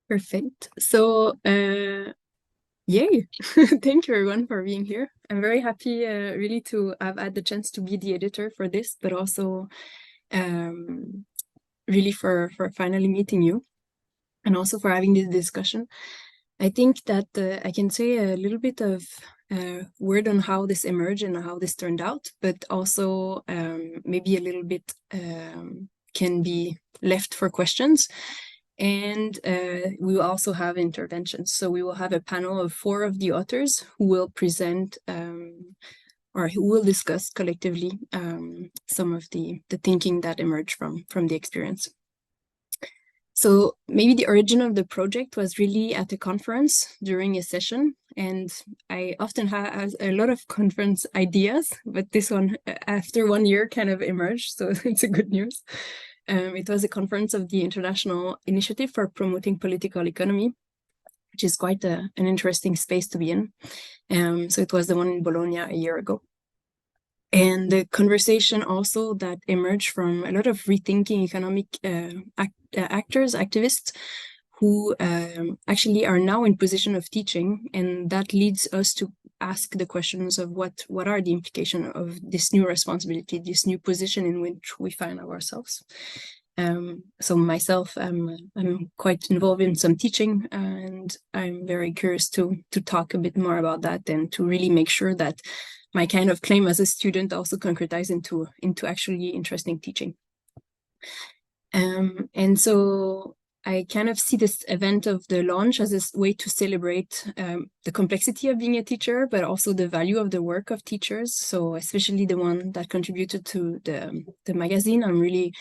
Perfect. So, yay. Thank you everyone for being here. I'm very happy really to have had the chance to be the editor for this, but also really for finally meeting you and also for having this discussion. I think that I can say a little bit of word on how this emerged and how this turned out, but also maybe a little bit can be left for questions. And we will also have interventions. So we will have a panel of 4 of the authors who will present or who will discuss collectively some of the thinking that emerged from the experience. So maybe the origin of the project was really at a conference during a session. And I often have a lot of conference ideas, but this one, after 1 year, kind of emerged. So it's a good news. It was a conference of the International Initiative for Promoting Political Economy, which is quite an interesting space to be in. So it was the one in Bologna a year ago. And the conversation also that emerged from a lot of rethinking economic actors, activists, who actually are now in position of teaching. And that leads us to ask the questions of what are the implications of this new responsibility, this new position in which we find ourselves. So myself, I'm quite involved in some teaching, and I'm very curious to talk a bit more about that and to really make sure that my kind of claim as a student also concretize into actually interesting teaching. And so I kind of see this event of the launch as a way to celebrate the complexity of being a teacher, but also the value of the work of teachers. So especially the one that contributed to the magazine. I'm really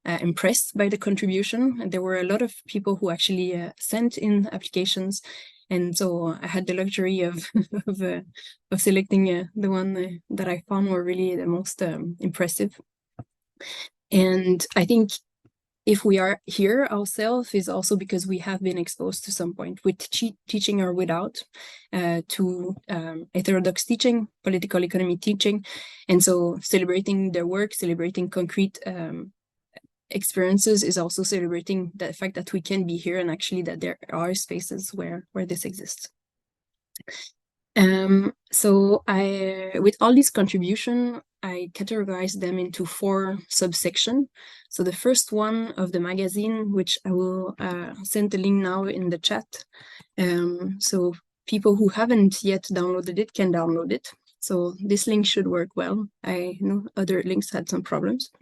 impressed by the contribution. And there were a lot of people who actually sent in applications. And so I had the luxury of selecting the one that I found were really the most impressive. And I think if we are here ourselves is also because we have been exposed to some point with teaching or without to heterodox teaching, political economy teaching. And so celebrating their work, celebrating concrete experiences is also celebrating the fact that we can be here and actually that there are spaces where this exists. So with all these contributions, I categorized them into 4 subsections. So the first one of the magazine, which I will send the link now in the chat. So people who haven't yet downloaded it can download it. So this link should work well. I know other links had some problems.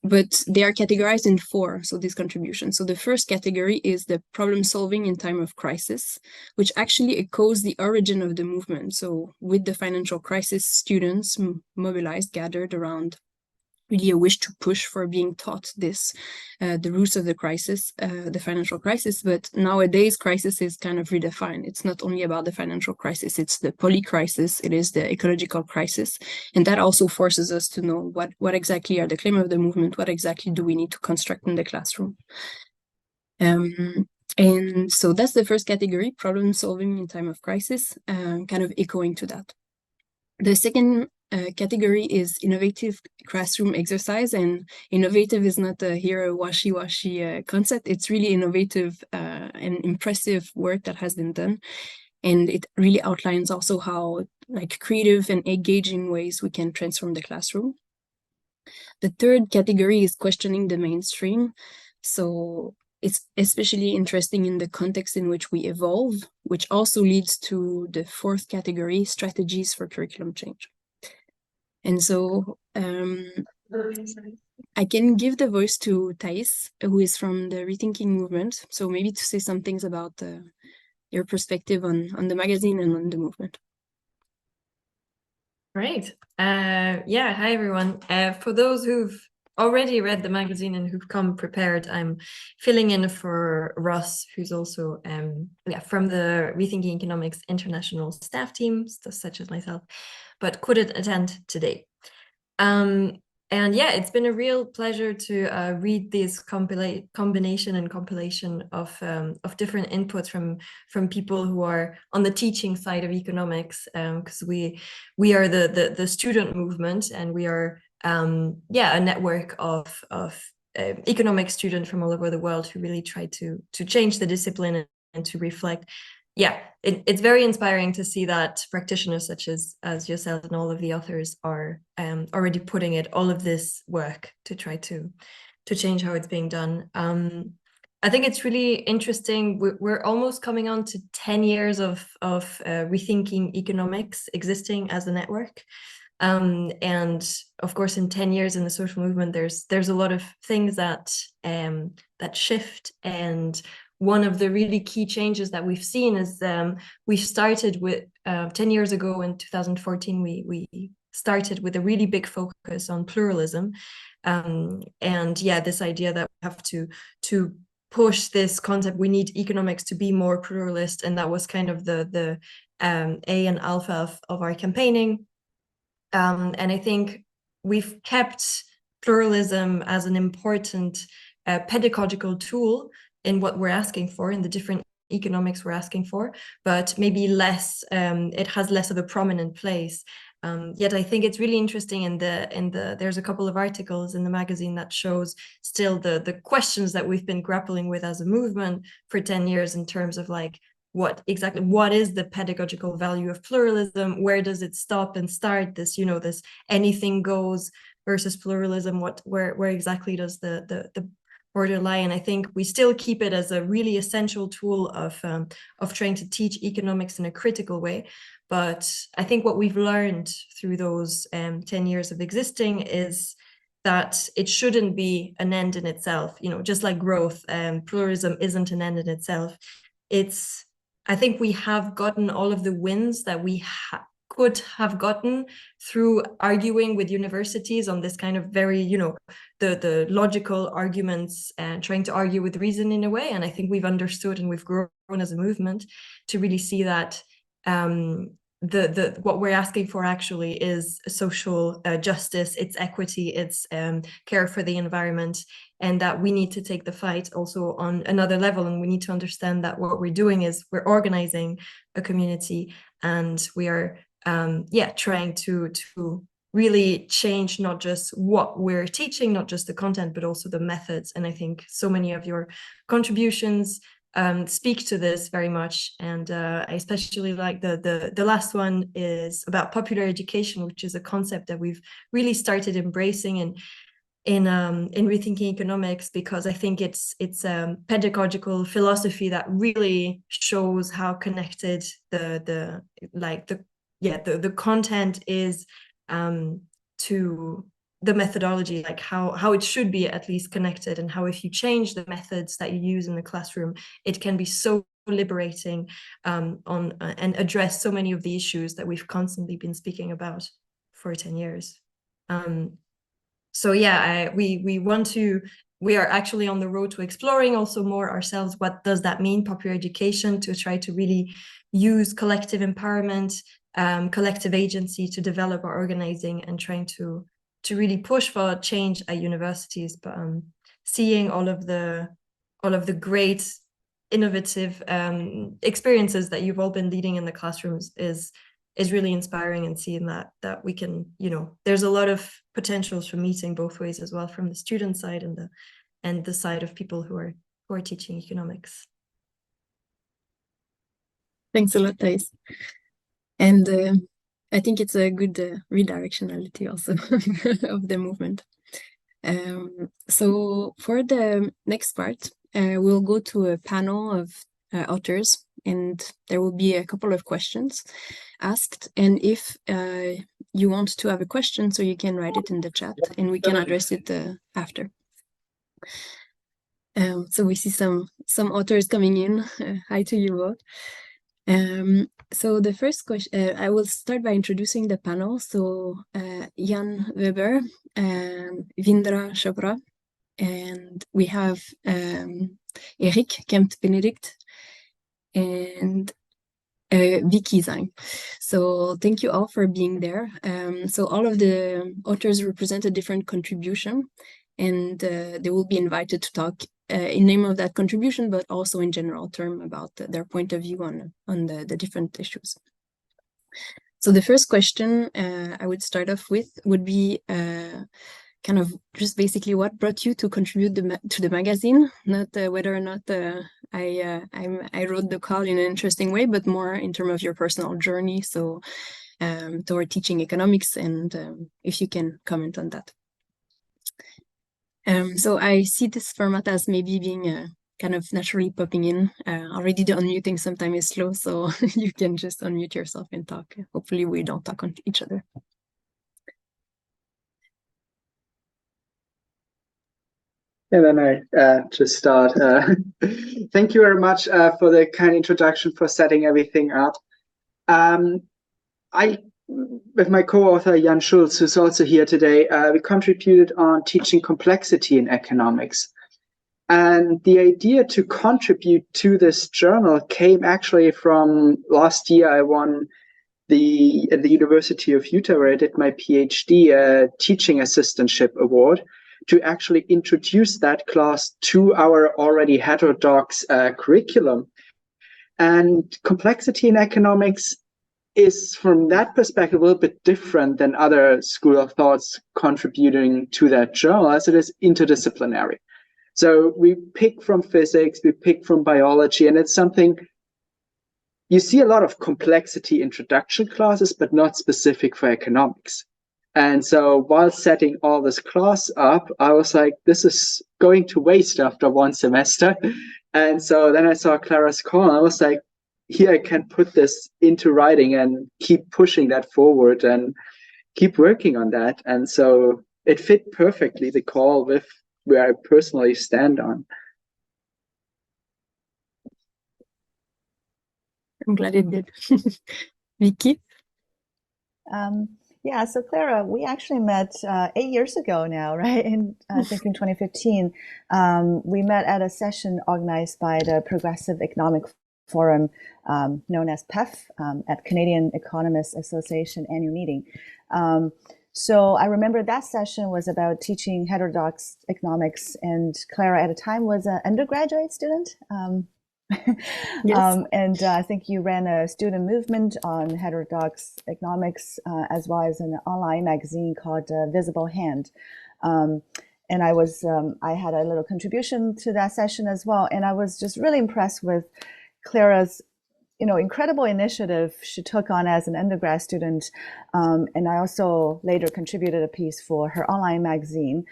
But they are categorized in 4, so these contributions. So the first category is the problem solving in time of crisis, which actually echoes the origin of the movement. So with the financial crisis, students mobilized, gathered around really a wish to push for being taught this, the roots of the crisis, the financial crisis. But nowadays, crisis is kind of redefined. It's not only about the financial crisis, it's the poly-crisis, it is the ecological crisis. And that also forces us to know what exactly are the claims of the movement, what exactly do we need to construct in the classroom. And so that's the first category, problem solving in time of crisis, kind of echoing to that. The second category is innovative classroom exercise, and innovative is not a washy concept. It's really innovative and impressive work that has been done, and it really outlines also how like creative and engaging ways we can transform the classroom. The third category is questioning the mainstream. So it's especially interesting in the context in which we evolve, which also leads to the fourth category, strategies for curriculum change. And so I can give the voice to Thais, who is from the Rethinking movement. So maybe to say some things about your perspective on the magazine and on the movement. Great. Yeah, hi everyone. For those who've already read the magazine and who've come prepared, I'm filling in for Russ, who's also from the Rethinking Economics International staff team, such as myself, but couldn't attend today. And yeah, it's been a real pleasure to read this combination and compilation of different inputs from people who are on the teaching side of economics, because we are the student movement, and we are a network of economic students from all over the world who really try to change the discipline and to reflect. Yeah, it's very inspiring to see that practitioners such as yourself and all of the authors are already putting all of this work to try to change how it's being done. I think it's really interesting. We're almost coming on to 10 years of rethinking economics existing as a network. And of course, in 10 years in the social movement, there's a lot of things that shift. And one of the really key changes that we've seen is we started with 10 years ago in 2014, we started with a really big focus on pluralism. And yeah, this idea that we have to push this concept, we need economics to be more pluralist, and that was kind of the A and alpha of our campaigning. And I think we've kept pluralism as an important pedagogical tool in what we're asking for, in the different economics we're asking for, but maybe less, it has less of a prominent place. Yet I think it's really interesting there's a couple of articles in the magazine that shows still the questions that we've been grappling with as a movement for 10 years in terms of like, what is the pedagogical value of pluralism? Where does it stop and start? This, this anything goes versus pluralism, where exactly does the border lie? And I think we still keep it as a really essential tool of trying to teach economics in a critical way. But I think what we've learned through those 10 years of existing is that it shouldn't be an end in itself. Just like growth, pluralism isn't an end in itself. I think we have gotten all of the wins that we could have gotten through arguing with universities on this kind of very, the logical arguments and trying to argue with reason in a way. And I think we've understood and we've grown as a movement to really see that what we're asking for actually is social justice, it's equity, it's care for the environment, and that we need to take the fight also on another level. And we need to understand that what we're doing is we're organizing a community, and we are trying to really change not just what we're teaching, not just the content, but also the methods. And I think so many of your contributions speak to this very much. And I especially like the last one is about popular education, which is a concept that we've really started embracing in rethinking economics, because I think it's a pedagogical philosophy that really shows how connected the content is to the methodology, like how it should be at least connected, and how if you change the methods that you use in the classroom, it can be so liberating and address so many of the issues that we've constantly been speaking about for 10 years. So yeah, we are actually on the road to exploring also more ourselves. What does that mean, popular education, to try to really use collective empowerment, collective agency to develop our organizing and trying to really push for change at universities. But seeing all of the great innovative experiences that you've all been leading in the classrooms is really inspiring, and seeing that we can, there's a lot of potentials for meeting both ways as well, from the student side and the side of people who are teaching economics. Thanks a lot, Thais. And I think it's a good redirectionality also of the movement. So for the next part, we'll go to a panel of authors, and there will be a couple of questions asked. And if you want to have a question, so you can write it in the chat and we can address it after. So we see some authors coming in. Hi to you all. So the first question, I will start by introducing the panel. So Jan Weber, Vindra Chopra, and we have Erik Kempt-Benedict and Vicky Zhang. So thank you all for being there. So all of the authors represent a different contribution, and they will be invited to talk in name of that contribution, but also in general term about their point of view on the different issues. So the first question I would start off with would be kind of just basically what brought you to contribute to the magazine, not whether or not I wrote the call in an interesting way, but more in terms of your personal journey. So toward teaching economics, and if you can comment on that. So I see this format as maybe being kind of naturally popping in. Already the unmuting sometimes is slow, so you can just unmute yourself and talk. Hopefully we don't talk on each other. And then I just start. Thank you very much for the kind introduction, for setting everything up. With my co-author Jan Schulz, who's also here today, we contributed on teaching complexity in economics. And the idea to contribute to this journal came actually from last year. I won at the University of Utah, where I did my PhD, teaching assistantship award, to actually introduce that class to our already heterodox curriculum. And complexity in economics is, from that perspective, a little bit different than other school of thoughts contributing to that journal, as it is interdisciplinary. So we pick from physics, we pick from biology, and it's something you see a lot of complexity introduction classes, but not specific for economics. And so while setting all this class up, I was like, this is going to waste after one semester. And so then I saw Clara's call, and I was like, here I can put this into writing and keep pushing that forward and keep working on that. And so it fit perfectly, the call, with where I personally stand on. I'm glad it did. Vicky? Yeah, so Clara, we actually met 8 years ago now, right? I think in 2015. We met at a session organized by the Progressive Economic Forum, known as PEF, at Canadian Economists Association annual meeting. So I remember that session was about teaching heterodox economics, and Clara at the time was an undergraduate student. Yes. And I think you ran a student movement on heterodox economics, as well as an online magazine called Visible Hand. And I had a little contribution to that session as well. And I was just really impressed with Clara's, incredible initiative she took on as an undergrad student. And I also later contributed a piece for her online magazine.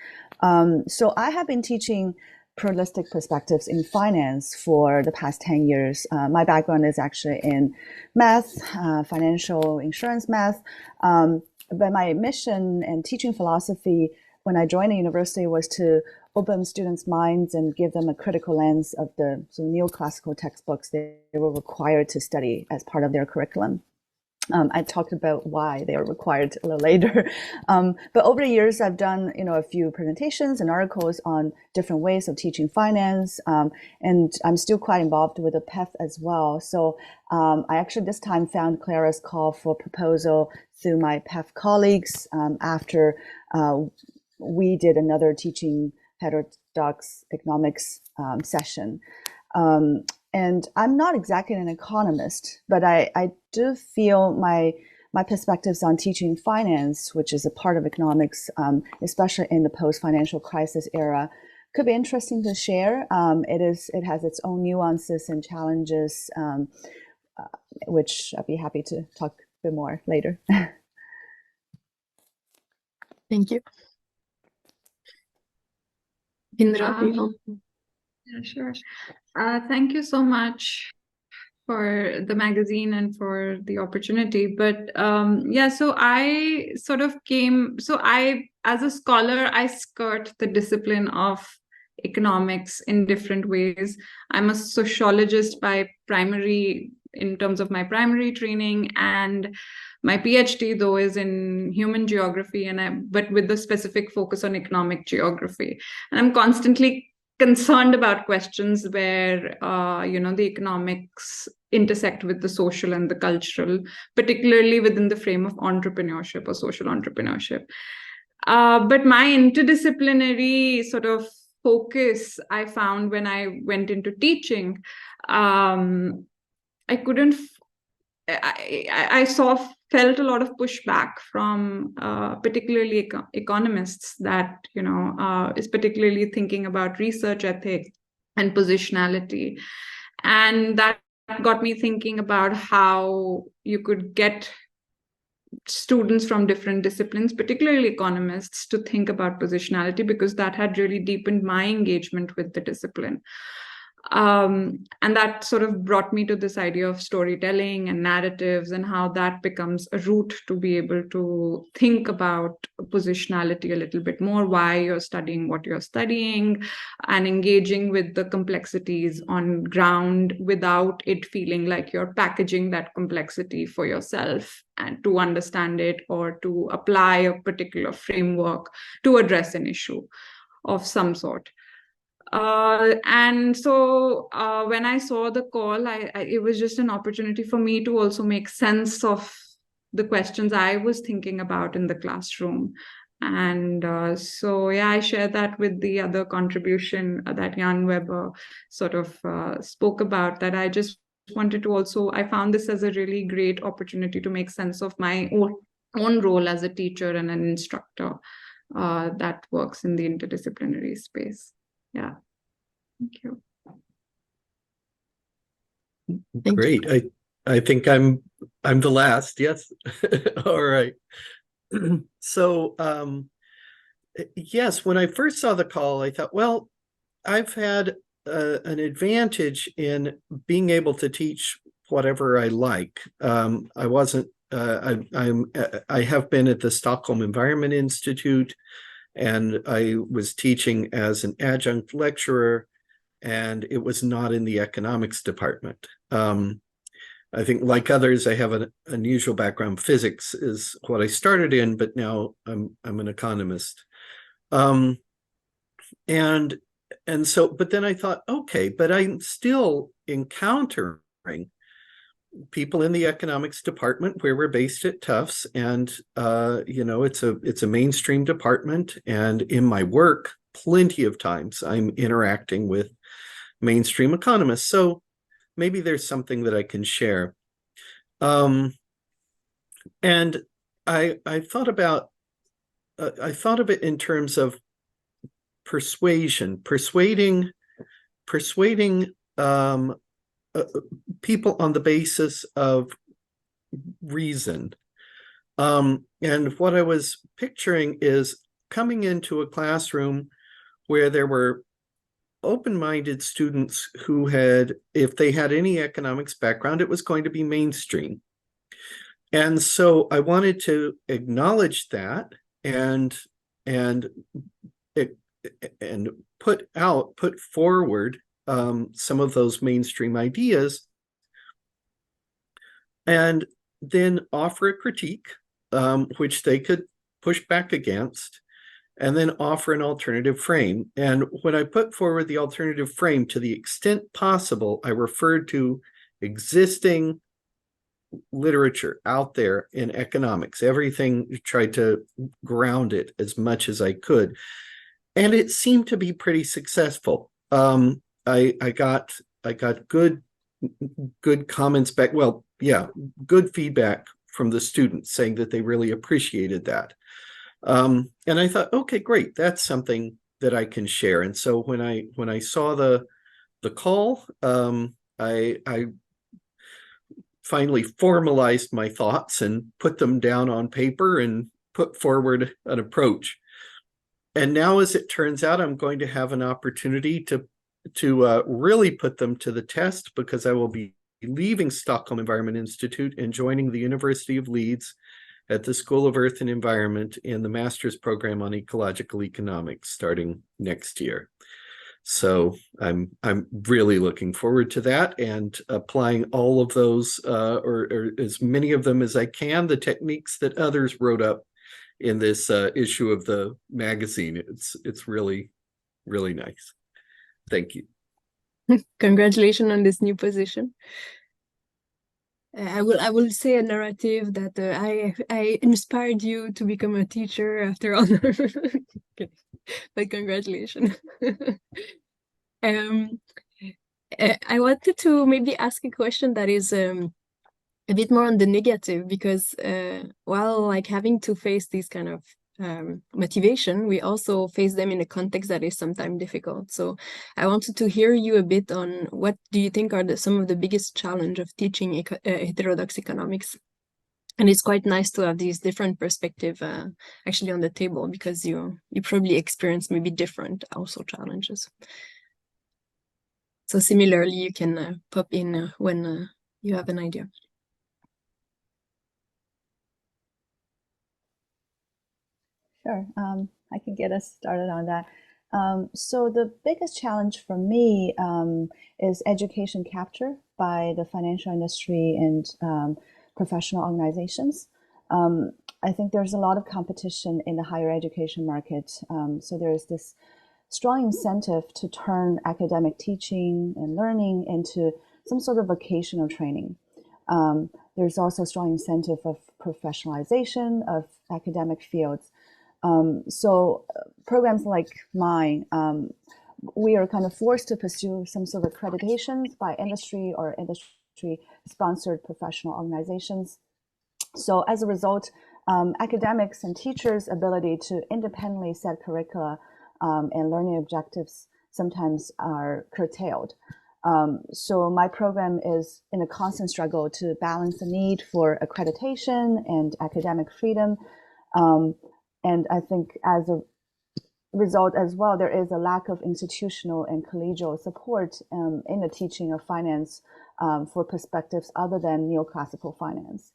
So I have been teaching pluralistic perspectives in finance for the past 10 years. My background is actually in math, financial insurance math. But my mission and teaching philosophy when I joined the university was to open students' minds and give them a critical lens of the neoclassical textbooks they were required to study as part of their curriculum. I talked about why they are required a little later. But over the years, I've done, a few presentations and articles on different ways of teaching finance. And I'm still quite involved with the PEF as well. So I actually this time found Clara's call for proposal through my PEF colleagues after we did another teaching heterodox economics session. And I'm not exactly an economist, but I do feel my perspectives on teaching finance, which is a part of economics, especially in the post-financial crisis era, could be interesting to share. It has its own nuances and challenges, which I'd be happy to talk a bit more later. Thank you. Indra, yeah, sure. Thank you so much for the magazine and for the opportunity. But so I sort of as a scholar, I skirt the discipline of economics in different ways. I'm a sociologist by primary, in terms of my primary training, and my PhD though is in human geography, but with the specific focus on economic geography. And I'm constantly concerned about questions where the economics intersect with the social and the cultural, particularly within the frame of entrepreneurship or social entrepreneurship. But my interdisciplinary sort of focus I found when I went into teaching, I couldn't I felt a lot of pushback from particularly economists that, is particularly thinking about research ethics and positionality. And that got me thinking about how you could get students from different disciplines, particularly economists, to think about positionality, because that had really deepened my engagement with the discipline. And that sort of brought me to this idea of storytelling and narratives, and how that becomes a route to be able to think about positionality a little bit more, why you're studying what you're studying, and engaging with the complexities on ground without it feeling like you're packaging that complexity for yourself and to understand it or to apply a particular framework to address an issue of some sort. And so when I saw the call, it was just an opportunity for me to also make sense of the questions I was thinking about in the classroom. And so, yeah, I share that with the other contribution that Jan Weber sort of spoke about, that I just wanted to also, I found this as a really great opportunity to make sense of my own role as a teacher and an instructor that works in the interdisciplinary space. Yeah. Thank you. Great. I think I'm the last. Yes. All right. So yes, when I first saw the call, I thought, well, I've had an advantage in being able to teach whatever I like. I wasn't. I have been at the Stockholm Environment Institute, and I was teaching as an adjunct lecturer, and it was not in the economics department. I think, like others, I have an unusual background. Physics is what I started in, but now I'm an economist. And so, but then I thought, okay, but I'm still encountering people in the economics department, where we're based at Tufts, and it's a mainstream department, and in my work, plenty of times I'm interacting with mainstream economists. So maybe there's something that I can share. And I thought of it in terms of persuasion, persuading people on the basis of reason. And what I was picturing is coming into a classroom where there were open-minded students who had, if they had any economics background, it was going to be mainstream. And so I wanted to acknowledge that and put forward some of those mainstream ideas, and then offer a critique, which they could push back against, and then offer an alternative frame. And when I put forward the alternative frame, to the extent possible, I referred to existing literature out there in economics, everything, tried to ground it as much as I could. And it seemed to be pretty successful. I got good comments back. Well, yeah, good feedback from the students saying that they really appreciated that. And I thought, okay, great, that's something that I can share. And so when I saw the call, I finally formalized my thoughts and put them down on paper and put forward an approach. And now, as it turns out, I'm going to have an opportunity to really put them to the test, because I will be leaving Stockholm Environment Institute and joining the University of Leeds at the School of Earth and Environment in the master's program on ecological economics starting next year. So I'm really looking forward to that, and applying all of those, or as many of them as I can, the techniques that others wrote up in this issue of the magazine. It's really, really nice. Thank you. Congratulations on this new position. I will say a narrative that I inspired you to become a teacher after all. Okay. But congratulations. I wanted to maybe ask a question that is a bit more on the negative, because while like having to face these kind of motivation, we also face them in a context that is sometimes difficult. So I wanted to hear you a bit on what do you think are some of the biggest challenge of teaching heterodox economics? And it's quite nice to have these different perspective actually on the table, because you probably experience maybe different also challenges. So similarly, you can pop in when you have an idea. Sure, I can get us started on that. So the biggest challenge for me is education capture by the financial industry and professional organizations. I think there's a lot of competition in the higher education market. So there's this strong incentive to turn academic teaching and learning into some sort of vocational training. There's also a strong incentive of professionalization of academic fields. So programs like mine, we are kind of forced to pursue some sort of accreditations by industry or industry-sponsored professional organizations. So as a result, academics and teachers' ability to independently set curricula and learning objectives sometimes are curtailed. So my program is in a constant struggle to balance the need for accreditation and academic freedom. And I think as a result as well, there is a lack of institutional and collegial support in the teaching of finance for perspectives other than neoclassical finance.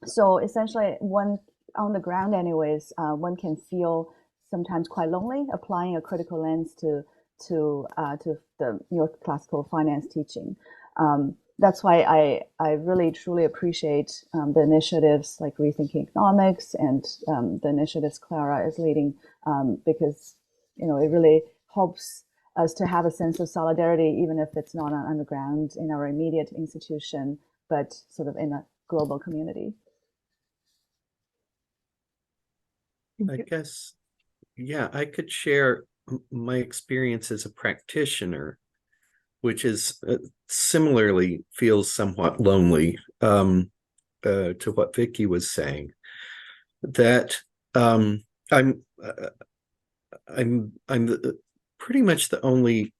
So essentially, one on the ground anyways, one can feel sometimes quite lonely applying a critical lens to the neoclassical finance teaching. That's why I really truly appreciate the initiatives like Rethinking Economics and the initiatives Clara is leading, because it really helps us to have a sense of solidarity, even if it's not on the ground in our immediate institution, but sort of in a global community. I guess, yeah, I could share my experience as a practitioner, which is similarly feels somewhat lonely to what Vicky was saying. That I'm pretty much the only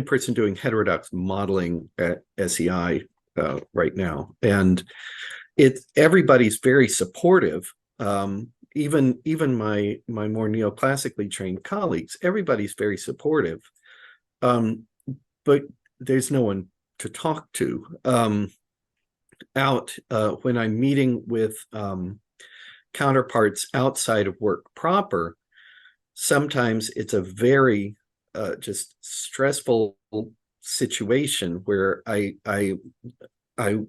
person doing heterodox modeling at SEI right now, and everybody's very supportive. Even my more neoclassically trained colleagues, everybody's very supportive. But there's no one to talk to. When I'm meeting with counterparts outside of work proper, sometimes it's a very just stressful situation where I'm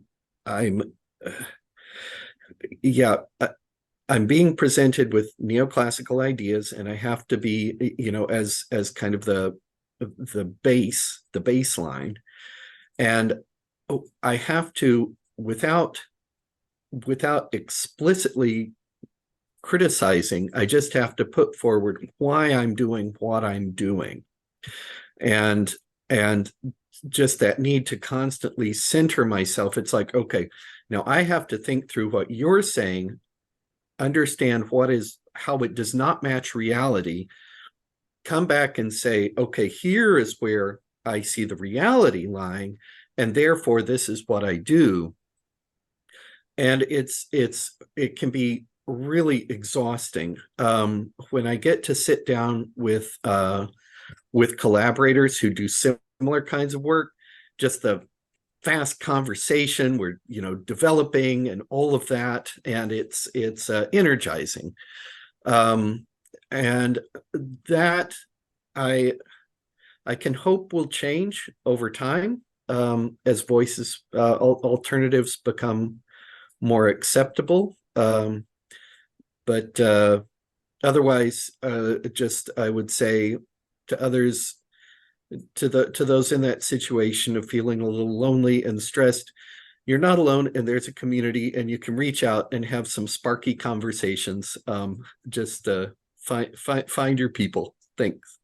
being presented with neoclassical ideas, and I have to be, as kind of the baseline, and I have to, without explicitly criticizing, I just have to put forward why I'm doing what I'm doing, and just that need to constantly center myself. It's like, okay, now I have to think through what you're saying, understand how it does not match reality, come back and say, okay, here is where I see the reality lying, and therefore this is what I do. And it can be really exhausting when I get to sit down with collaborators who do similar kinds of work. Just the fast conversation, we're developing and all of that, and it's energizing, and that I can hope will change over time as voices, alternatives become more acceptable, but otherwise, I would say to others, to those in that situation of feeling a little lonely and stressed, you're not alone, and there's a community, and you can reach out and have some sparky conversations. Just find your people. Thanks.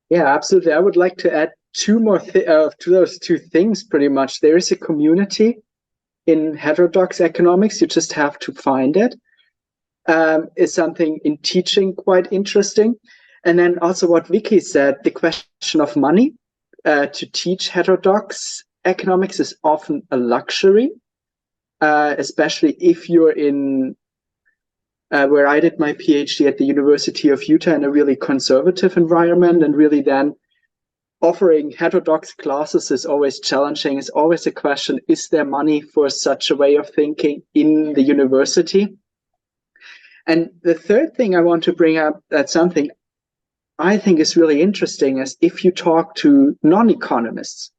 Yeah, absolutely. I would like to add to those two things pretty much. There is a community in heterodox economics. You just have to find it. Is something in teaching quite interesting. And then also what Vicky said, the question of money to teach heterodox economics is often a luxury, especially if you're in where I did my PhD at the University of Utah in a really conservative environment, and really then offering heterodox classes is always challenging. It's always a question, is there money for such a way of thinking in the university? And the third thing I want to bring up, that's something I think is really interesting, is if you talk to non-economists,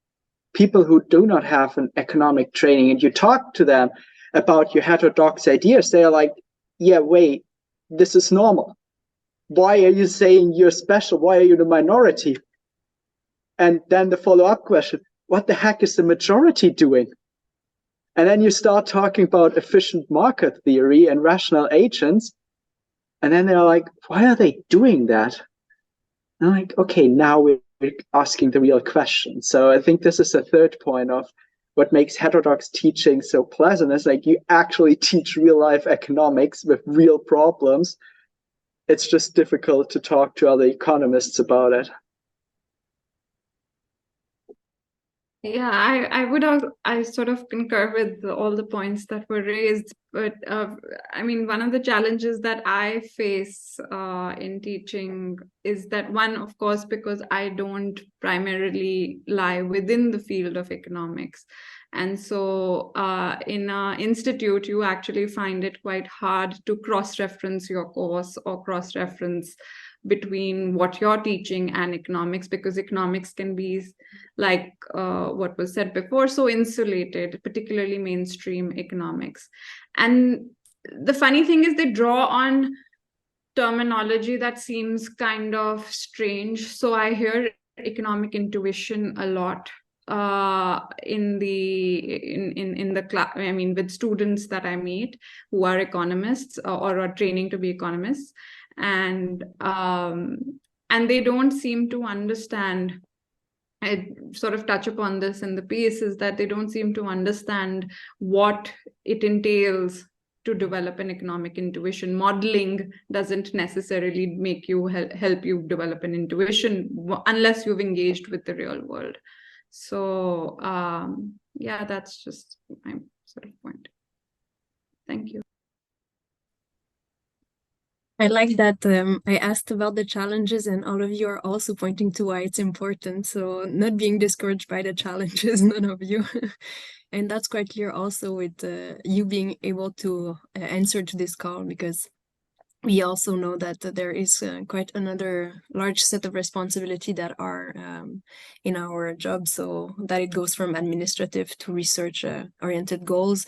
people who do not have an economic training, and you talk to them about your heterodox ideas, they are like, yeah, wait, this is normal. Why are you saying you're special? Why are you the minority? And then the follow-up question, what the heck is the majority doing? And then you start talking about efficient market theory and rational agents. And then they're like, why are they doing that? And I'm like, okay, now we're asking the real question. So I think this is the third point of what makes heterodox teaching so pleasant. Is like you actually teach real life economics with real problems. It's just difficult to talk to other economists about it. Yeah, I sort of concur with all the points that were raised, but I mean, one of the challenges that I face in teaching is that, one, of course, because I don't primarily lie within the field of economics. And so in an institute, you actually find it quite hard to cross-reference your course or cross-reference between what you're teaching and economics, because economics can be, like what was said before, so insulated, particularly mainstream economics. And the funny thing is they draw on terminology that seems kind of strange. So I hear economic intuition a lot in the class. I mean, with students that I meet who are economists or are training to be economists. And they don't seem to understand. I sort of touch upon this in the piece, is that they don't seem to understand what it entails to develop an economic intuition. Modeling doesn't necessarily make you help you develop an intuition unless you've engaged with the real world. So yeah, that's just my sort of point. Thank you. I like that I asked about the challenges, and all of you are also pointing to why it's important. So not being discouraged by the challenges, none of you. And that's quite clear also with you being able to answer to this call, because we also know that there is quite another large set of responsibility that are in our job. So that it goes from administrative to research oriented goals.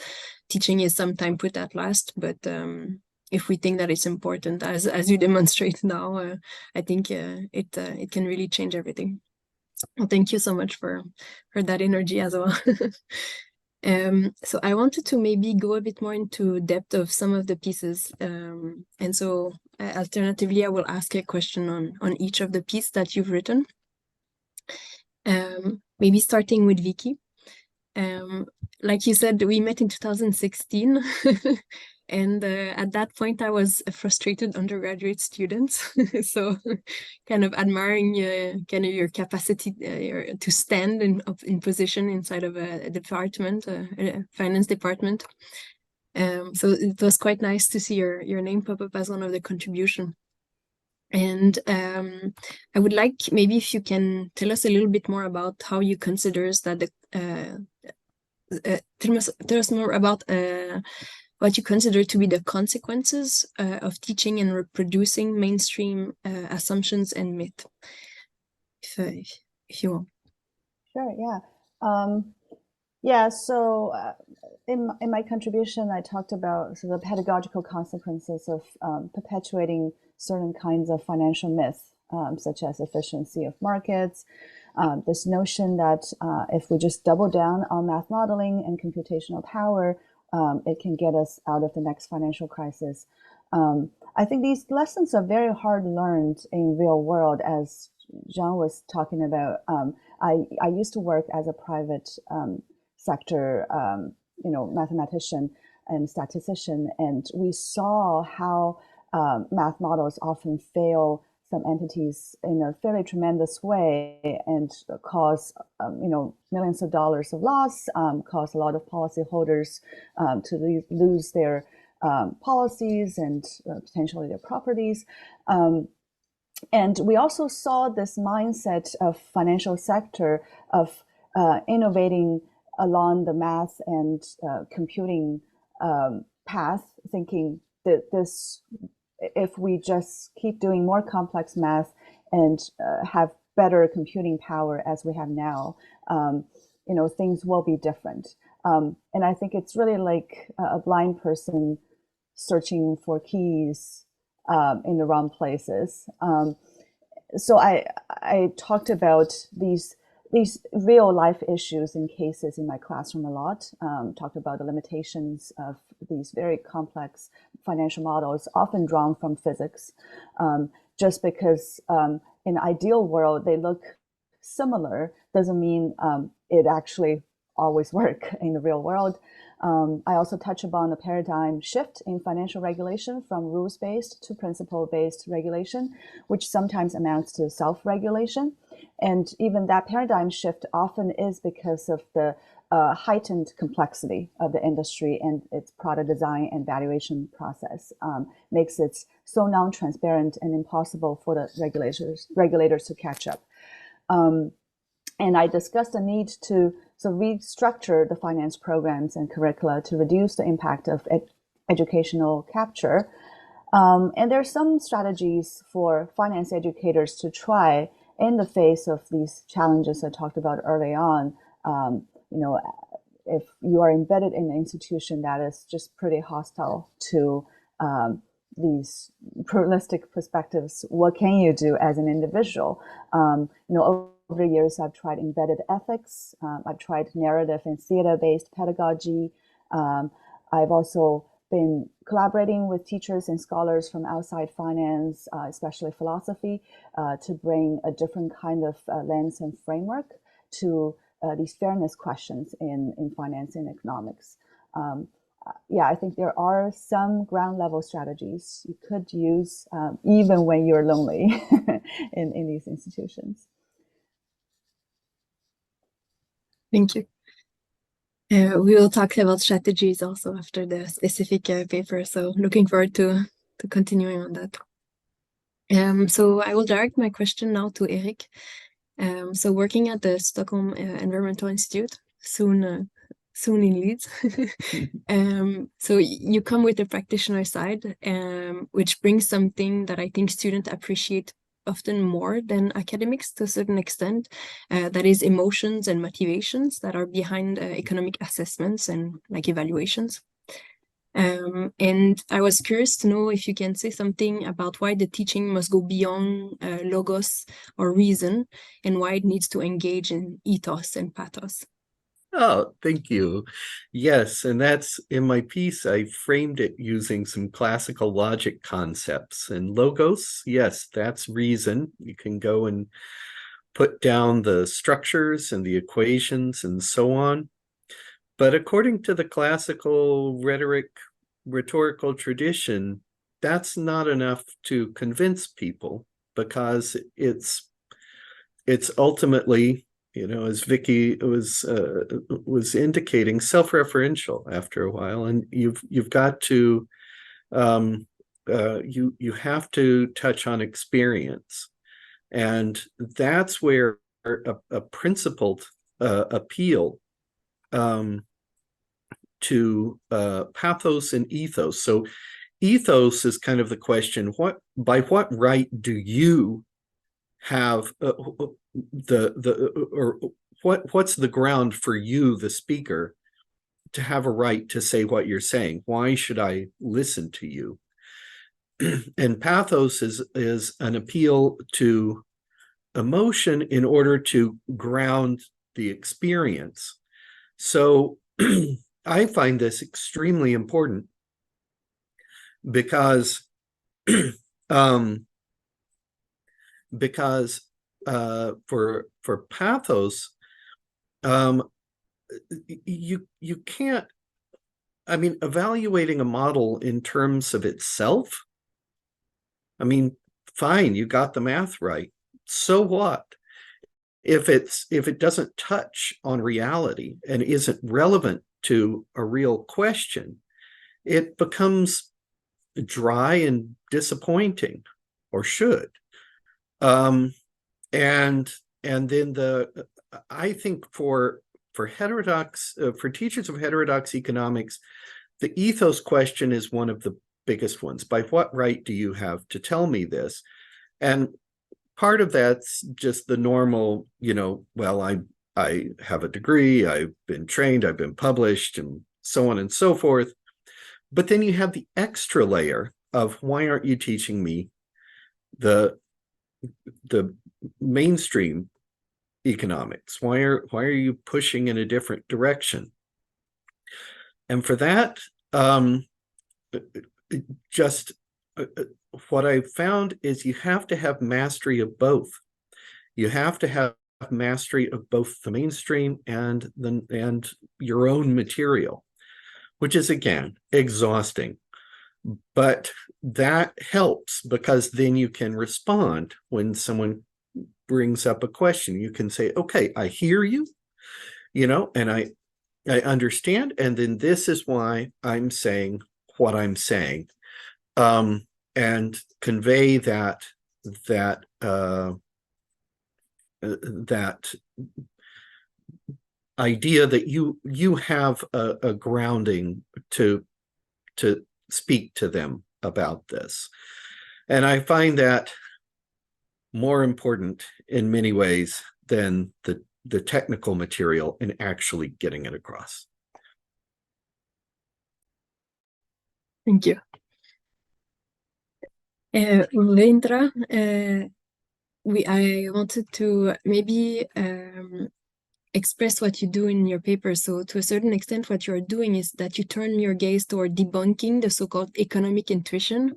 Teaching is sometimes put at last, but if we think that it's important, as you demonstrate now, I think it can really change everything. Well, thank you so much for that energy as well. So I wanted to maybe go a bit more into depth of some of the pieces. And so alternatively, I will ask a question on each of the pieces that you've written. Maybe starting with Vicky. Like you said, we met in 2016. And at that point, I was a frustrated undergraduate student. So kind of admiring kind of your capacity to stand in position inside of a department, a finance department. So it was quite nice to see your name pop up as one of the contribution. And I would like maybe if you can tell us a little bit more about how you consider that tell us more about what you consider to be the consequences of teaching and reproducing mainstream assumptions and myth, if you want. Sure, yeah. Yeah, so in my contribution, I talked about sort of the pedagogical consequences of perpetuating certain kinds of financial myths, such as efficiency of markets, this notion that if we just double down on math modeling and computational power, it can get us out of the next financial crisis. I think these lessons are very hard learned in real world, as Jean was talking about, I used to work as a private sector, mathematician and statistician, and we saw how math models often fail some entities in a fairly tremendous way and cause, millions of dollars of loss, cause a lot of policyholders to lose their policies and potentially their properties. And we also saw this mindset of financial sector of innovating along the math and computing path, thinking that if we just keep doing more complex math and have better computing power as we have now, things will be different. And I think it's really like a blind person searching for keys in the wrong places. So I talked about these real life issues and cases in my classroom a lot, talked about the limitations of these very complex financial models, often drawn from physics, just because in the ideal world, they look similar, doesn't mean it actually always work in the real world. I also touch upon the paradigm shift in financial regulation from rules-based to principle-based regulation, which sometimes amounts to self-regulation. And even that paradigm shift often is because of the heightened complexity of the industry and its product design and valuation process, makes it so non-transparent and impossible for the regulators to catch up. And I discussed the need to restructure the finance programs and curricula to reduce the impact of educational capture. And there are some strategies for finance educators to try in the face of these challenges I talked about early on. If you are embedded in an institution that is just pretty hostile to these pluralistic perspectives, what can you do as an individual? Over the years, I've tried embedded ethics. I've tried narrative and theater-based pedagogy. I've also been collaborating with teachers and scholars from outside finance, especially philosophy, to bring a different kind of lens and framework to these fairness questions in finance and economics. I think there are some ground level strategies you could use even when you're lonely in these institutions. Thank you. We will talk about strategies also after the specific paper, so looking forward to continuing on that. So I will direct my question now to Erik. So working at the Stockholm Environmental Institute, soon in Leeds. So you come with the practitioner side, which brings something that I think students appreciate often more than academics to a certain extent, that is emotions and motivations that are behind economic assessments and like evaluations. And I was curious to know if you can say something about why the teaching must go beyond logos or reason, and why it needs to engage in ethos and pathos. Oh, thank you. Yes, and that's in my piece, I framed it using some classical logic concepts. And logos, yes, that's reason. You can go and put down the structures and the equations and so on. But according to the classical rhetorical tradition, that's not enough to convince people, because it's ultimately, as Vicky was indicating, self-referential after a while, and you've got to you have to touch on experience, and that's where a principled appeal to pathos and ethos. So ethos is kind of the question: by what right do you have what's the ground for you, the speaker, to have a right to say what you're saying? Why should I listen to you? And pathos is an appeal to emotion in order to ground the experience. So I find this extremely important because for pathos, you can't, I mean, evaluating a model in terms of itself, I mean, fine, you got the math right. So what? If it doesn't touch on reality and isn't relevant to a real question, it becomes dry and disappointing, or should. And then I think for heterodox, for teachers of heterodox economics, the ethos question is one of the biggest ones. By what right do you have to tell me this? And part of that's just the normal, well, I have a degree, I've been trained, I've been published, and so on and so forth. But then you have the extra layer of, why aren't you teaching me the mainstream economics? Why are you pushing in a different direction? And for that, what I found is you have to have mastery of both. You have to have mastery of both the mainstream and your own material, which is, again, exhausting. But that helps, because then you can respond when someone brings up a question. You can say, okay, I hear you, and I understand, and then this is why I'm saying what I'm saying, and convey that idea that you have a grounding to speak to them about this. And I find that more important in many ways than the technical material in actually getting it across. Thank you. Vendra, I wanted to maybe express what you do in your paper. So to a certain extent, what you're doing is that you turn your gaze toward debunking the so-called economic intuition.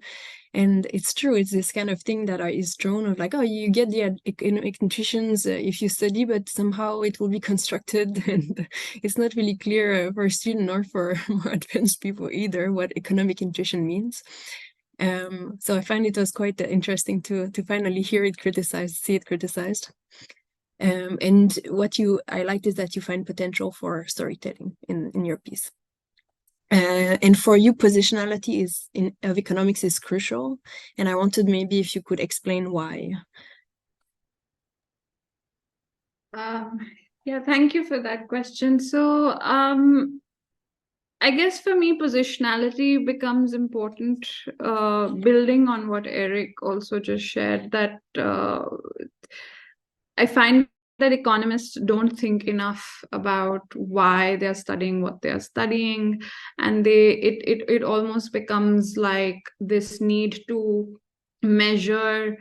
And it's true, it's this kind of thing that is drawn of like, oh, you get the economic intuitions if you study, but somehow it will be constructed, and it's not really clear for a student or for more advanced people either what economic intuition means. So I find it was quite interesting to finally hear it criticized, see it criticized. And what I liked is that you find potential for storytelling in your piece. And for you, positionality of economics is crucial. And I wanted maybe if you could explain why. Yeah, thank you for that question. So I guess for me, positionality becomes important, building on what Eric also just shared, that I find that economists don't think enough about why they're studying what they're studying, and it almost becomes like this need to measure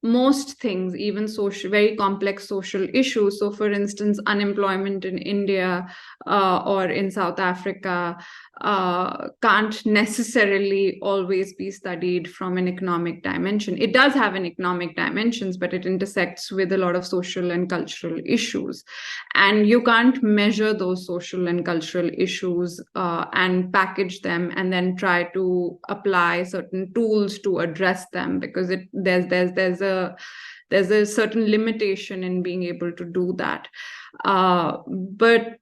most things, even very complex social issues. So for instance, unemployment in India or in South Africa can't necessarily always be studied from an economic dimension. It does have an economic dimensions, but it intersects with a lot of social and cultural issues. And you can't measure those social and cultural issues and package them and then try to apply certain tools to address them, because there's a certain limitation in being able to do that. But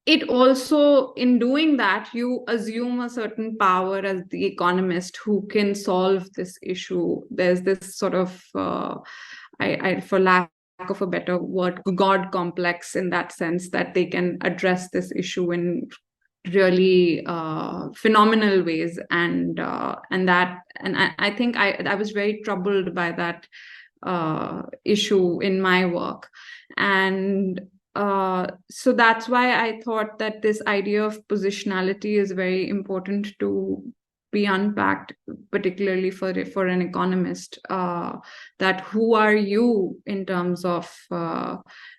it also, in doing that, you assume a certain power as the economist who can solve this issue. There's this sort of, for lack of a better word, God complex, in that sense, that they can address this issue in really phenomenal ways, and I think I was very troubled by that issue in my work, and so that's why I thought that this idea of positionality is very important to be unpacked, particularly for an economist, that who are you in terms of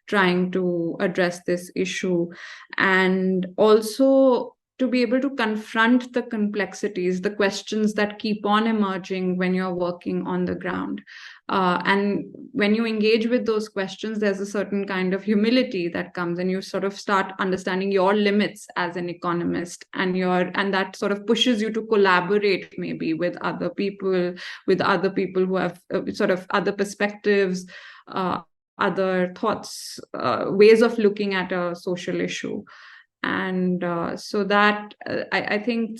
trying to address this issue. And also to be able to confront the complexities, the questions that keep on emerging when you're working on the ground. And when you engage with those questions, there's a certain kind of humility that comes, and you sort of start understanding your limits as an economist, and that sort of pushes you to collaborate maybe with other people who have sort of other perspectives, other thoughts, ways of looking at a social issue. And so that I think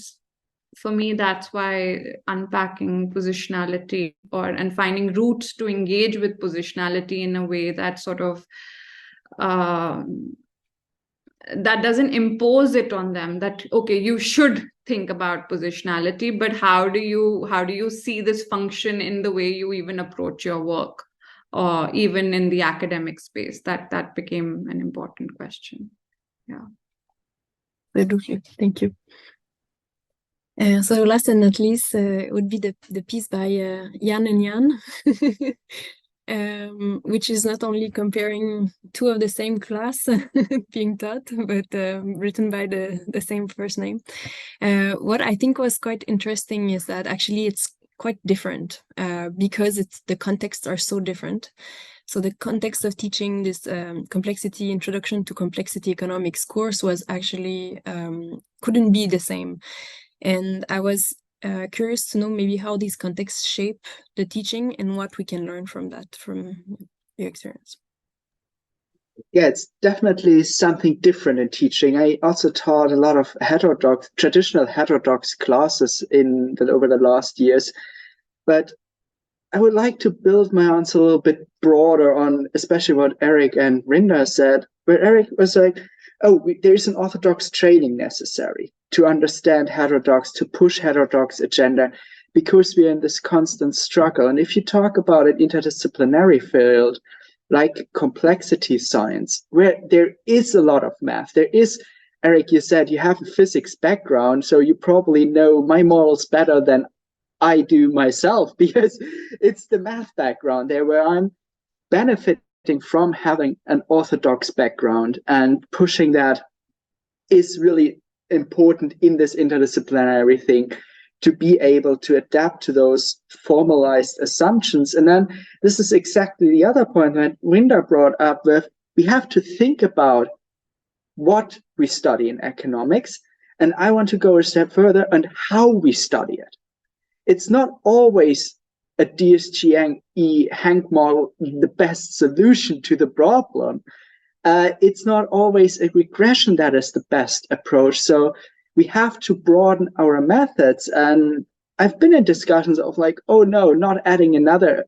for me, that's why unpacking positionality and finding routes to engage with positionality in a way that sort of that doesn't impose it on them, that okay, you should think about positionality, but how do you see this function in the way you even approach your work, or even in the academic space? That became an important question. Yeah. Absolutely. Thank you. So last and not least would be the piece by Jan and Jan, which is not only comparing two of the same class being taught, but written by the same first name. What I think was quite interesting is that actually it's quite different because the contexts are so different. So the context of teaching this complexity introduction to complexity economics course was actually couldn't be the same. And I was curious to know maybe how these contexts shape the teaching and what we can learn from that, from your experience. Yeah, it's definitely something different in teaching. I also taught a lot of traditional heterodox classes over the last years, but I would like to build my answer a little bit broader on especially what Eric and Rinda said, where Eric was like, there's an orthodox training necessary to understand heterodox, to push heterodox agenda, because we're in this constant struggle. And if you talk about an interdisciplinary field like complexity science, where there is a lot of math, there is, Eric, you said you have a physics background, so you probably know my models better than I do myself, because it's the math background there where I'm benefiting from having an orthodox background, and pushing that is really important in this interdisciplinary thing, to be able to adapt to those formalized assumptions. And then this is exactly the other point that Rinda brought up with, we have to think about what we study in economics, and I want to go a step further on how we study it. It's not always a DSGE Hank model, the best solution to the problem. It's not always a regression that is the best approach. So we have to broaden our methods. And I've been in discussions of like, oh no, not adding another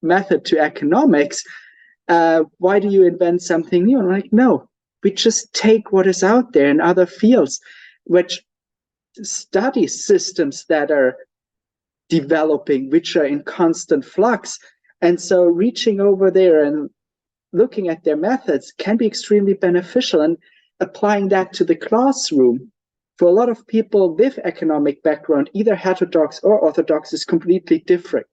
method to economics. Why do you invent something new? And I'm like, no, we just take what is out there in other fields, which study systems that are developing, which are in constant flux. And so reaching over there and looking at their methods can be extremely beneficial, and applying that to the classroom for a lot of people with economic background, either heterodox or orthodox, is completely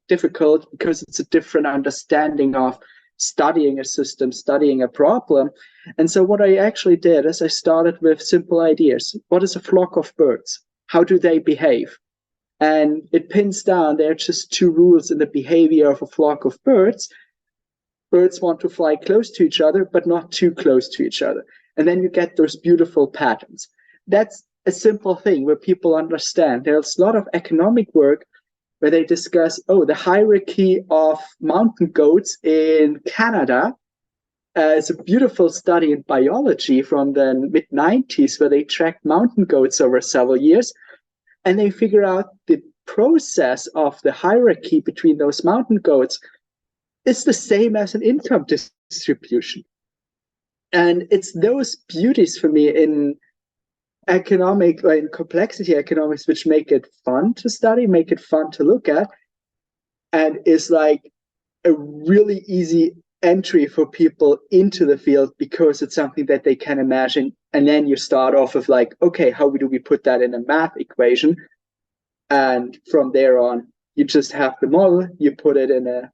difficult, because it's a different understanding of studying a system, studying a problem. And so what I actually did is I started with simple ideas. What is a flock of birds? How do they behave? And it pins down, there are just two rules in the behavior of a flock of birds. Birds want to fly close to each other, but not too close to each other. And then you get those beautiful patterns. That's a simple thing where people understand. There's a lot of economic work where they discuss, the hierarchy of mountain goats in Canada. It's a beautiful study in biology from the mid-90s where they tracked mountain goats over several years. And they figure out the process of the hierarchy between those mountain goats is the same as an income distribution. And it's those beauties for me in in complexity economics, which make it fun to study, make it fun to look at, and is like a really easy entry for people into the field, because it's something that they can imagine. And then you start off with like, okay, how do we put that in a math equation? And from there on, you just have the model, you put it in a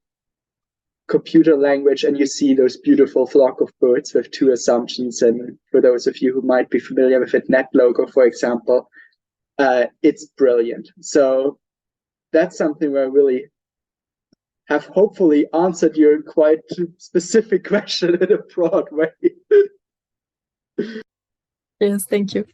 computer language, and you see those beautiful flock of birds with two assumptions. And for those of you who might be familiar with it, NetLogo, for example, it's brilliant. So that's something where I really have hopefully answered your quite specific question in a broad way. Yes, thank you.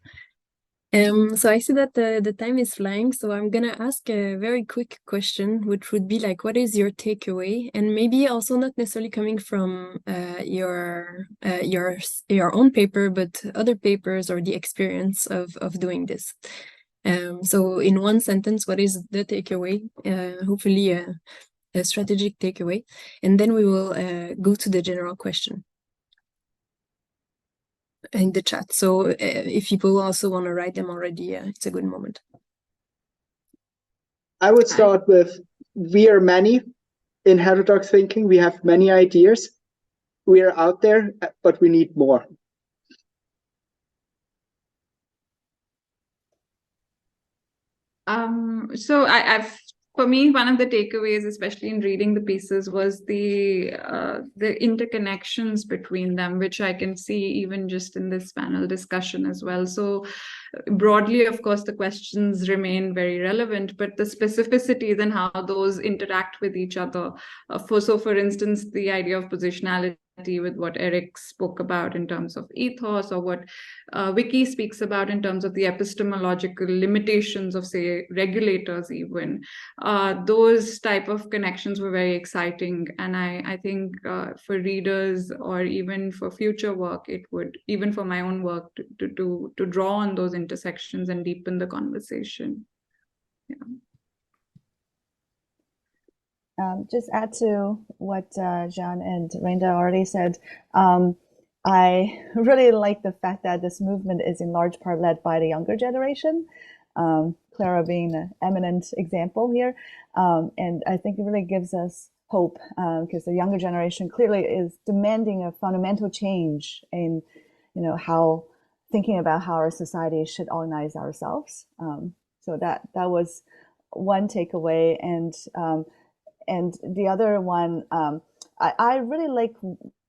So I see that the time is flying, so I'm gonna ask a very quick question, which would be like, what is your takeaway? And maybe also not necessarily coming from your own paper, but other papers or the experience of doing this. So in one sentence, what is the takeaway? Hopefully a strategic takeaway, and then we will go to the general question in the chat. So if people also want to write them already, it's a good moment. I would start with, we are many in heterodox thinking. We have many ideas. We are out there, but we need more. So for me, one of the takeaways, especially in reading the pieces, was the interconnections between them, which I can see even just in this panel discussion as well. So broadly, of course, the questions remain very relevant, but the specificities and how those interact with each other. For instance, the idea of positionality with what Eric spoke about in terms of ethos, or what Vicky speaks about in terms of the epistemological limitations of, say, regulators even. Those type of connections were very exciting. And I think for readers or even for future work, it would, even for my own work, to draw on those intersections and deepen the conversation. Yeah. Just add to what Jean and Renda already said. I really like the fact that this movement is in large part led by the younger generation, Clara being an eminent example here. And I think it really gives us hope, because the younger generation clearly is demanding a fundamental change in, how thinking about how our society should organize ourselves. So that was one takeaway. And the other one, I really like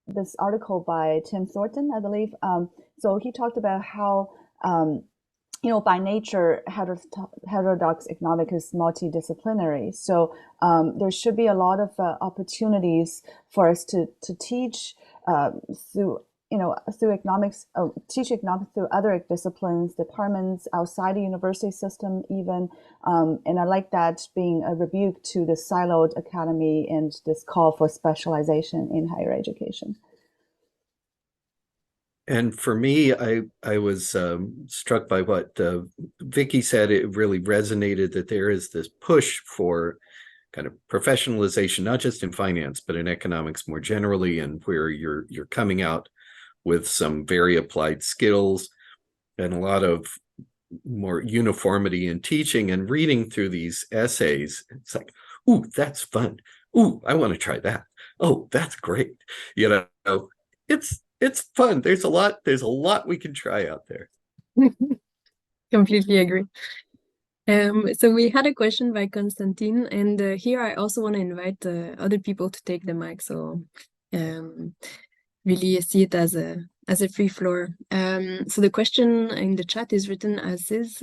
this article by Tim Thornton, I believe. So he talked about how, by nature, heterodox economics is multidisciplinary. So there should be a lot of opportunities for us to teach through economics, teach economics through other disciplines, departments outside the university system even. And I like that being a rebuke to the siloed academy and this call for specialization in higher education. And for me, I was struck by what Vicky said. It really resonated that there is this push for kind of professionalization, not just in finance, but in economics more generally, and where you're coming out with some very applied skills and a lot of more uniformity in teaching. And reading through these essays, it's like, ooh, that's fun. Ooh, I want to try that. Oh, that's great. It's fun. There's a lot we can try out there. Completely agree. So we had a question by Constantine, and here I also want to invite other people to take the mic. So really see it as a free floor. So the question in the chat is written as is.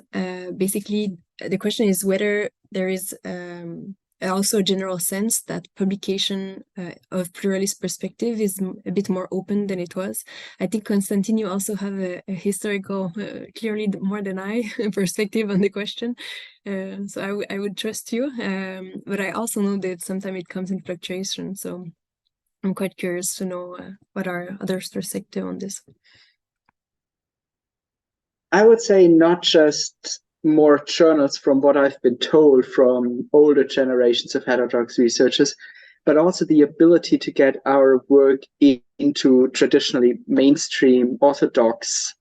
Basically, the question is whether there is also a general sense that publication of pluralist perspective is a bit more open than it was. I think, Constantine, you also have a historical, clearly more than I, perspective on the question. So I would trust you. But I also know that sometimes it comes in fluctuation. So I'm quite curious to know what are others' perspective on this. I would say not just more journals, from what I've been told from older generations of heterodox researchers, but also the ability to get our work into traditionally mainstream orthodox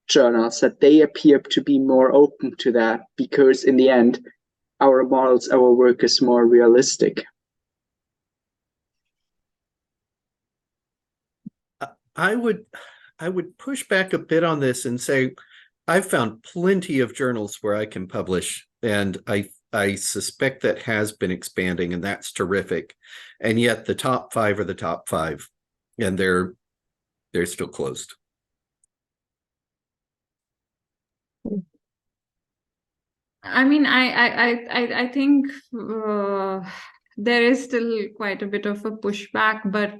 journals, that they appear to be more open to that, because in the end, our models, our work is more realistic. I would push back a bit on this and say I've found plenty of journals where I can publish, and I I suspect that has been expanding, and that's terrific. And yet the top 5 are the top 5, and they're still closed. I mean, I think there is still quite a bit of a pushback, but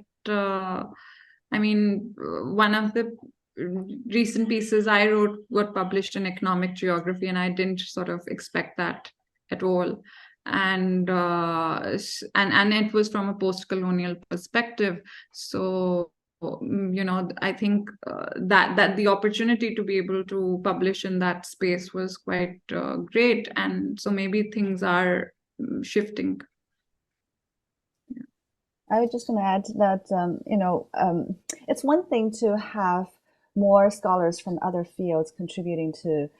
I mean, one of the recent pieces I wrote got published in Economic Geography, and I didn't sort of expect that at all. And it was from a post-colonial perspective. So, you know, I think that the opportunity to be able to publish in that space was quite great. And so maybe things are shifting. I was just going to add that, it's one thing to have more scholars from other fields contributing to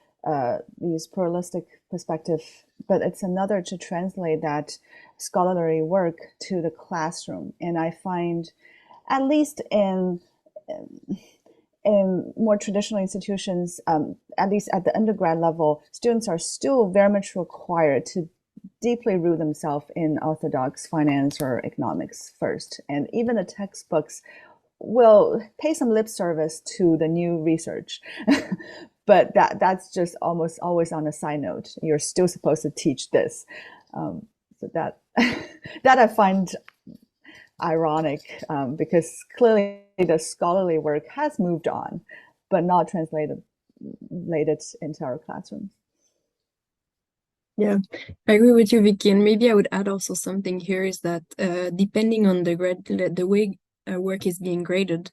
these pluralistic perspective, but it's another to translate that scholarly work to the classroom. And I find, at least in more traditional institutions, at least at the undergrad level, students are still very much required to deeply root themselves in orthodox finance or economics first. And even the textbooks will pay some lip service to the new research. But that's just almost always on a side note. You're still supposed to teach this. So that I find ironic, because clearly the scholarly work has moved on, but not translated into our classrooms. Yeah, I agree with you, Vicky. And maybe I would add also something here is that depending on the way work is being graded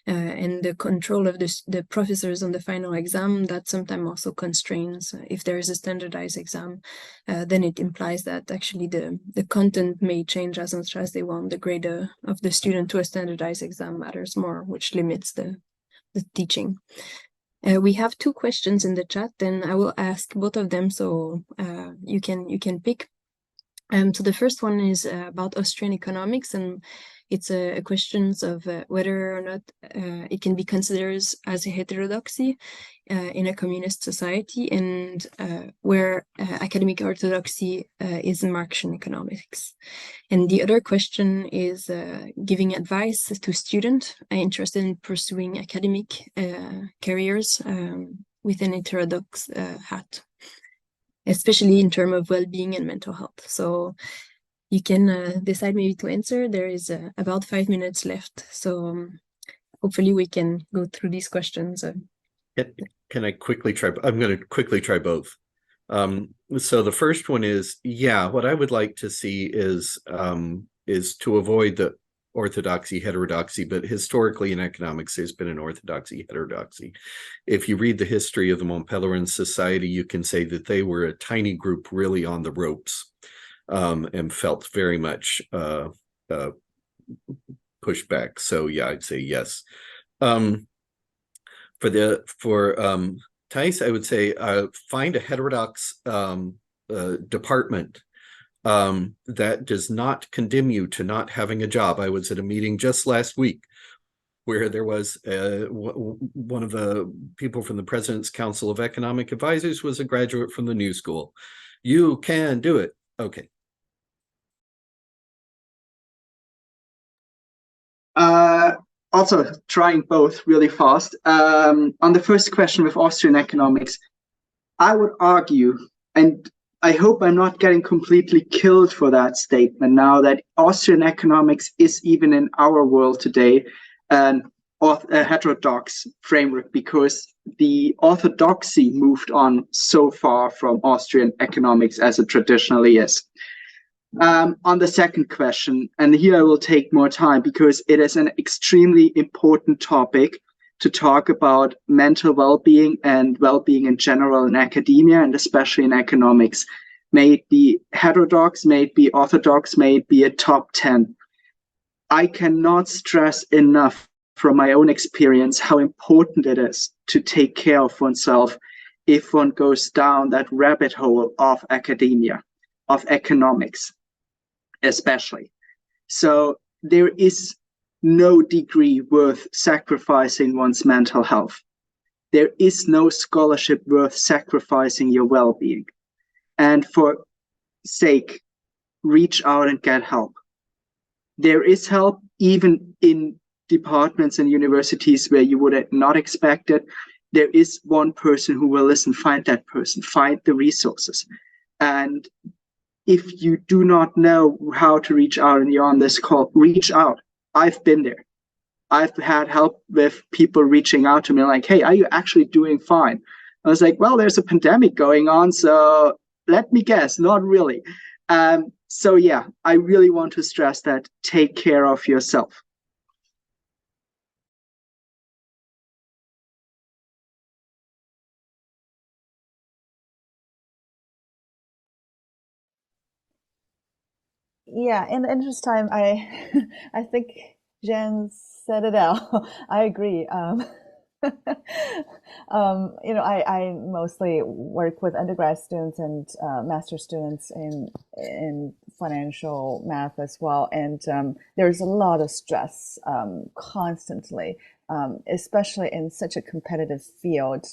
and the control of the professors on the final exam, that sometimes also constrains. If there is a standardized exam, then it implies that actually the content may change as much as they want. The grade of the student to a standardized exam matters more, which limits the teaching. We have 2 questions in the chat, and I will ask both of them, so you can pick. So the first one is about Austrian economics, and it's a question of whether or not it can be considered as a heterodoxy in a communist society, and where academic orthodoxy is in Marxian economics. And the other question is giving advice to students interested in pursuing academic careers with an heterodox hat, especially in terms of well-being and mental health. So you can decide maybe to answer. There is about 5 minutes left. So hopefully we can go through these questions. Can I quickly try? I'm going to quickly try both. So the first one is, yeah, what I would like to see is to avoid the orthodoxy, heterodoxy, but historically in economics, there's been an orthodoxy, heterodoxy. If you read the history of the Mont Pelerin Society, you can say that they were a tiny group really on the ropes, and felt very much pushback. So yeah, I'd say yes. For Thais, I would say find a heterodox department that does not condemn you to not having a job. I was at a meeting just last week where there was one of the people from the President's Council of Economic Advisors was a graduate from the New School. You can do it. Okay. Also trying both really fast. On the first question with Austrian economics, I would argue, and I hope I'm not getting completely killed for that statement now, that Austrian economics is even in our world today a heterodox framework, because the orthodoxy moved on so far from Austrian economics as it traditionally is. On the second question, and here I will take more time because it is an extremely important topic to talk about mental well-being and well-being in general in academia, and especially in economics. May it be heterodox, may it be orthodox, may it be a top 10. I cannot stress enough from my own experience how important it is to take care of oneself if one goes down that rabbit hole of academia, of economics especially. So there is no degree worth sacrificing one's mental health. There is no scholarship worth sacrificing your well-being. And for sake, reach out and get help. There is help even in departments and universities where you would not expect it. There is one person who will listen. Find that person, find the resources. And if you do not know how to reach out and you're on this call, reach out. I've been there. I've had help with people reaching out to me like, hey, are you actually doing fine? I was like, well, there's a pandemic going on, so let me guess, not really. So yeah, I really want to stress that take care of yourself. Yeah, in the interest of time, I think Jen said it all. I agree. I mostly work with undergrad students and master students in financial math as well, and there's a lot of stress constantly, especially in such a competitive field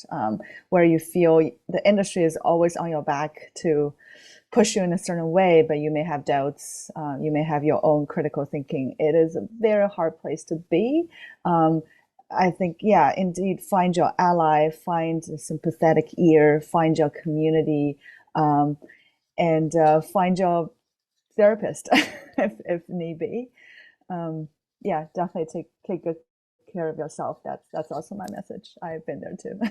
where you feel the industry is always on your back to push you in a certain way, but you may have doubts. You may have your own critical thinking. It is a very hard place to be. I think, yeah, indeed, find your ally, find a sympathetic ear, find your community, and find your therapist if need be. Yeah, definitely take good care of yourself. That's also my message. I've been there too.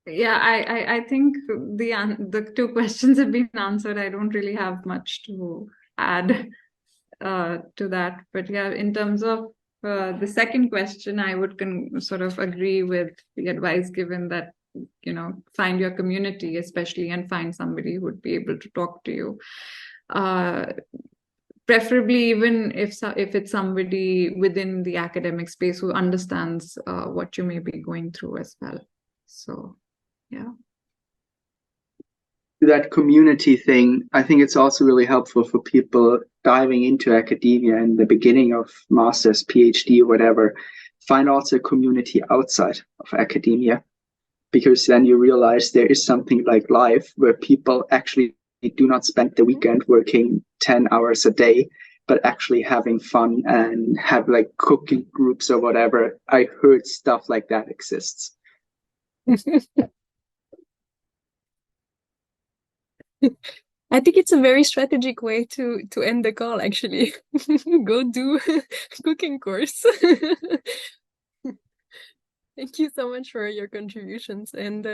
Yeah, I think the two questions have been answered. I don't really have much to add to that. But yeah, in terms of the second question, I would sort of agree with the advice given that, find your community, especially, and find somebody who would be able to talk to you. Preferably, even if it's somebody within the academic space who understands what you may be going through as well. So, yeah. That community thing, I think it's also really helpful for people diving into academia in the beginning of master's, PhD, whatever. Find also a community outside of academia, because then you realize there is something like life where people actually do not spend the weekend working 10 hours a day, but actually having fun and have like cooking groups or whatever. I heard stuff like that exists. I think it's a very strategic way to end the call, actually. Go do cooking course. Thank you so much for your contributions, and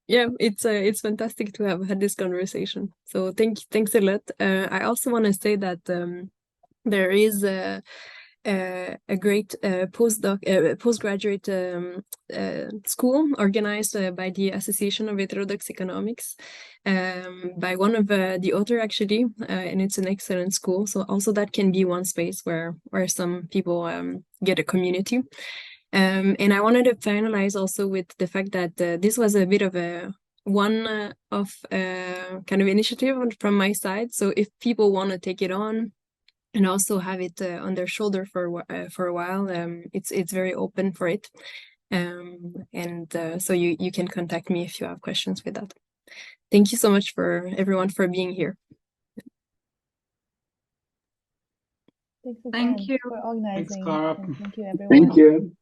yeah, it's fantastic to have had this conversation. So thanks a lot. I also want to say that there is a great postgraduate school organized by the Association of Heterodox Economics, by one of the author actually, and it's an excellent school. So also that can be one space where some people get a community. And I wanted to finalize also with the fact that this was a bit of a one-off kind of initiative from my side. So if people want to take it on and also have it on their shoulder for a while, it's very open for it. And so you can contact me if you have questions with that. Thank you so much for everyone for being here. Thanks again Thank you for organizing. Thanks, Cara. And thank you, everyone. Thank you.